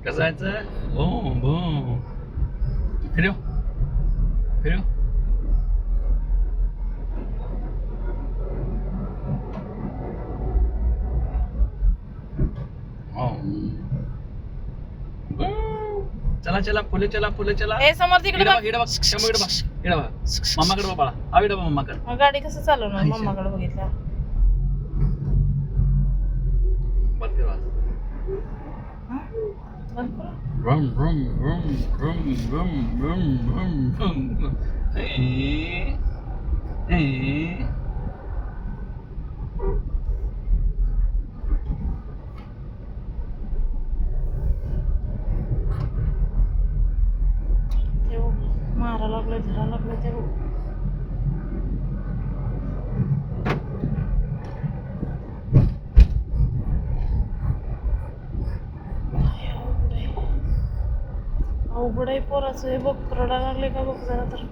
कसं जायचं? बूम बूम. फिरव फिरव. चला चला फुले चला फुले चला. ए समोर तिकडे बघ. इकडे बघ इकडे बघ इकडे बघ. मम्माकडे बघ बाळा. हा इकडे बघ मम्माकडे. मग गाडी कसं चालवणार मम्माकडे बघितलं. बंद कर आवाज. बंद करू. Vroom, vroom, vroom, vroom, vroom, vroom, vroom, vroom. Hey, hey. ते बघ, मारा लागलं धरा लागलं ते बघ. अवघड आहे पोराचं. हे बघ रडा लागले का बघ जरा तर.